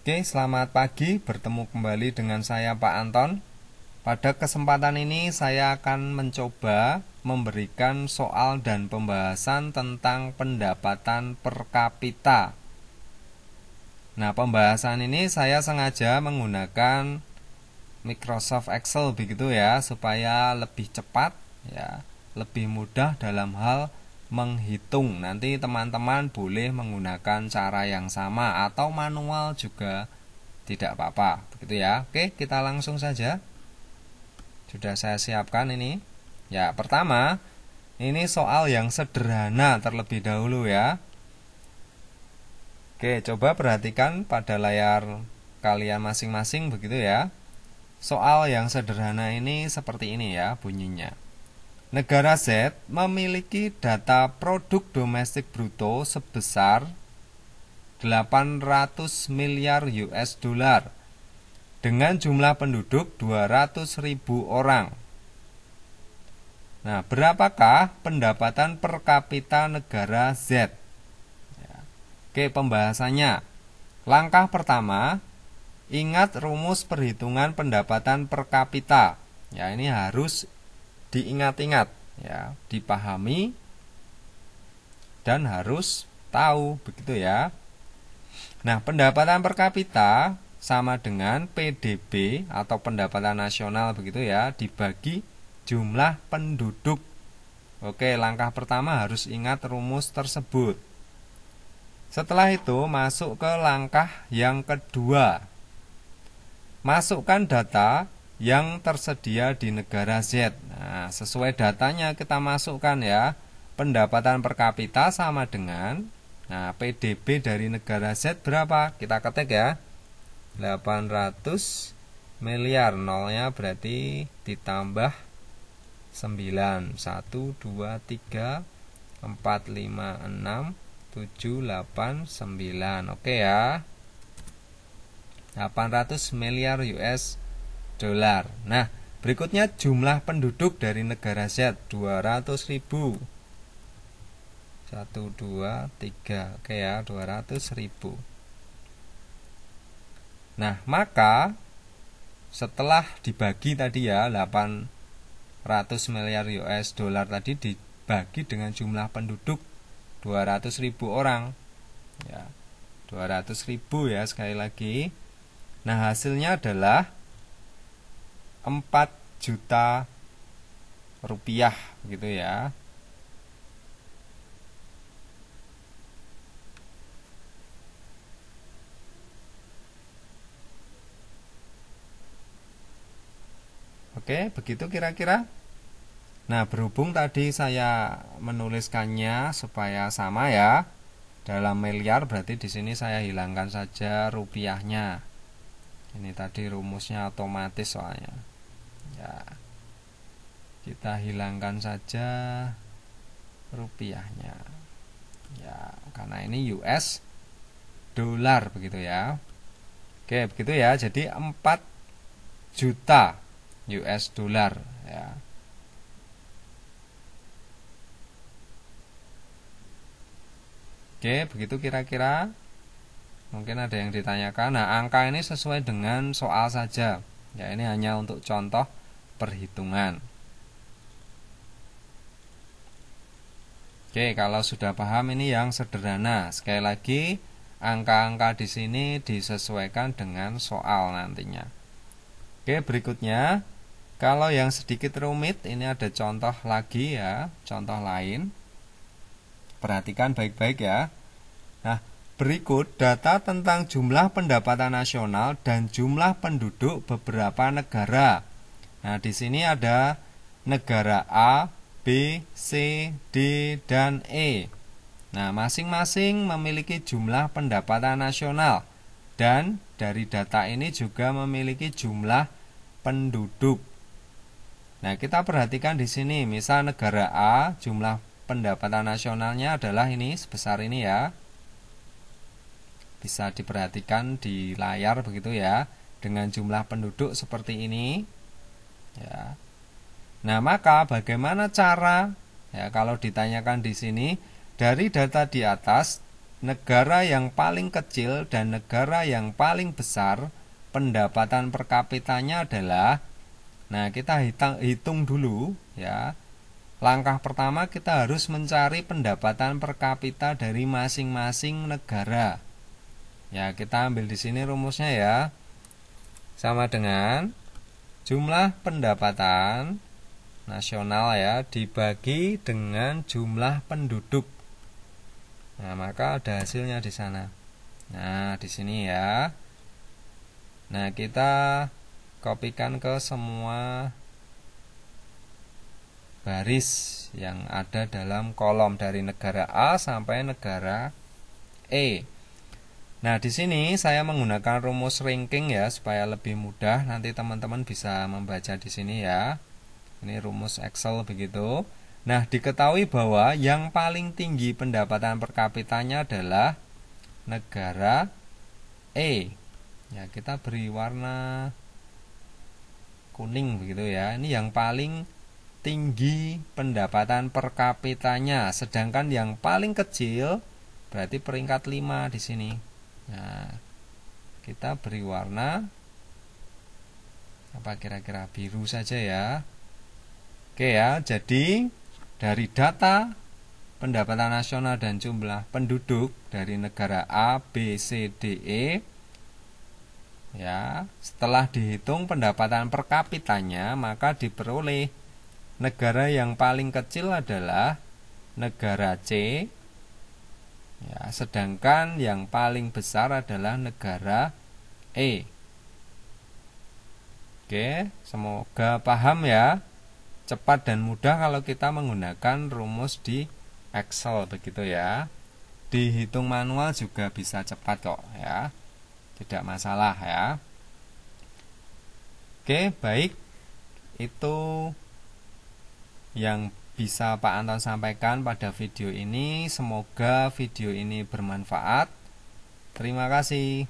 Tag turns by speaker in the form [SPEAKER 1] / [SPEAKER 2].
[SPEAKER 1] Oke, selamat pagi. Bertemu kembali dengan saya Pak Anton. Pada kesempatan ini saya akan mencoba memberikan soal dan pembahasan tentang pendapatan per kapita. Nah, pembahasan ini saya sengaja menggunakan Microsoft Excel begitu ya, supaya lebih cepat ya, lebih mudah dalam hal menghitung. Nanti teman-teman boleh menggunakan cara yang sama atau manual juga tidak apa-apa, begitu ya. Oke, kita langsung saja. Sudah saya siapkan ini. Ya, pertama, ini soal yang sederhana terlebih dahulu ya. Oke, coba perhatikan pada layar kalian masing-masing begitu ya. Soal yang sederhana ini seperti ini ya bunyinya. Negara Z memiliki data produk domestik bruto sebesar 800 miliar US dolar dengan jumlah penduduk 200.000 orang. Nah, berapakah pendapatan per kapita negara Z? Oke, pembahasannya. Langkah pertama, ingat rumus perhitungan pendapatan per kapita. Ya, ini harus diingat-ingat ya, dipahami dan harus tahu begitu ya. Nah, pendapatan per kapita sama dengan PDB atau pendapatan nasional begitu ya, dibagi jumlah penduduk. Oke, langkah pertama harus ingat rumus tersebut. Setelah itu masuk ke langkah yang kedua. Masukkan data yang tersedia di negara Z. Nah, sesuai datanya kita masukkan ya. Pendapatan per kapita sama dengan PDB dari negara Z berapa? Kita ketik ya. 800 miliar, nolnya berarti ditambah 9. 1 2 3 4 5 6 7 8 9. Oke ya. 800 miliar US dolar. Nah, berikutnya jumlah penduduk dari negara Z 200.000. 1 2 3. Oke ya, 200.000. Nah, maka setelah dibagi tadi ya 800 miliar US dolar tadi dibagi dengan jumlah penduduk 200.000 orang. Ya. 200.000 ya sekali lagi. Nah, hasilnya adalah 4 juta rupiah gitu ya. Oke, begitu kira-kira. Nah, berhubung tadi saya menuliskannya supaya sama ya, dalam miliar berarti di sini saya hilangkan saja rupiahnya. Ini tadi rumusnya otomatis soalnya. Ya. Kita hilangkan saja rupiahnya. Ya, karena ini US dolar begitu ya. Oke, begitu ya. Jadi 4 juta US dolar ya. Oke, begitu kira-kira. Mungkin ada yang ditanyakan. Nah, angka ini sesuai dengan soal saja. Ya, ini hanya untuk contoh perhitungan. Oke, kalau sudah paham ini yang sederhana. Sekali lagi, angka-angka di sini disesuaikan dengan soal nantinya. Oke, berikutnya, kalau yang sedikit rumit, ini ada contoh lagi ya, contoh lain. Perhatikan baik-baik ya. Nah, berikut data tentang jumlah pendapatan nasional dan jumlah penduduk beberapa negara. Nah, di sini ada negara A, B, C, D, dan E. Nah, masing-masing memiliki jumlah pendapatan nasional dan dari data ini juga memiliki jumlah penduduk. Nah, kita perhatikan di sini, misal negara A, jumlah pendapatan nasionalnya adalah ini sebesar ini ya. Bisa diperhatikan di layar begitu ya, dengan jumlah penduduk seperti ini ya. Nah, maka bagaimana cara ya kalau ditanyakan di sini dari data di atas negara yang paling kecil dan negara yang paling besar pendapatan per kapitanya adalah, nah kita hitung dulu ya. Langkah pertama kita harus mencari pendapatan per kapita dari masing-masing negara. Ya, kita ambil di sini rumusnya ya. Sama dengan jumlah pendapatan nasional ya dibagi dengan jumlah penduduk. Nah, maka ada hasilnya di sana. Nah, di sini ya. Nah, kita kopikan ke semua baris yang ada dalam kolom dari negara A sampai negara E. Nah, di sini saya menggunakan rumus ranking ya supaya lebih mudah. Nanti teman-teman bisa membaca di sini ya. Ini rumus Excel begitu. Nah, diketahui bahwa yang paling tinggi pendapatan per kapitanya adalah negara E. Ya, kita beri warna kuning begitu ya. Ini yang paling tinggi pendapatan per kapitanya, sedangkan yang paling kecil berarti peringkat 5 di sini. Nah, kita beri warna apa kira-kira biru saja ya. Oke ya, jadi dari data pendapatan nasional dan jumlah penduduk dari negara A, B, C, D, E ya, setelah dihitung pendapatan per kapitanya, maka diperoleh negara yang paling kecil adalah negara C ya, sedangkan yang paling besar adalah negara E. Oke, semoga paham ya. Cepat dan mudah kalau kita menggunakan rumus di Excel begitu ya. Dihitung manual juga bisa cepat kok ya. Tidak masalah ya. Oke, baik. Itu yang bisa Pak Anton sampaikan pada video ini. Semoga video ini bermanfaat. Terima kasih.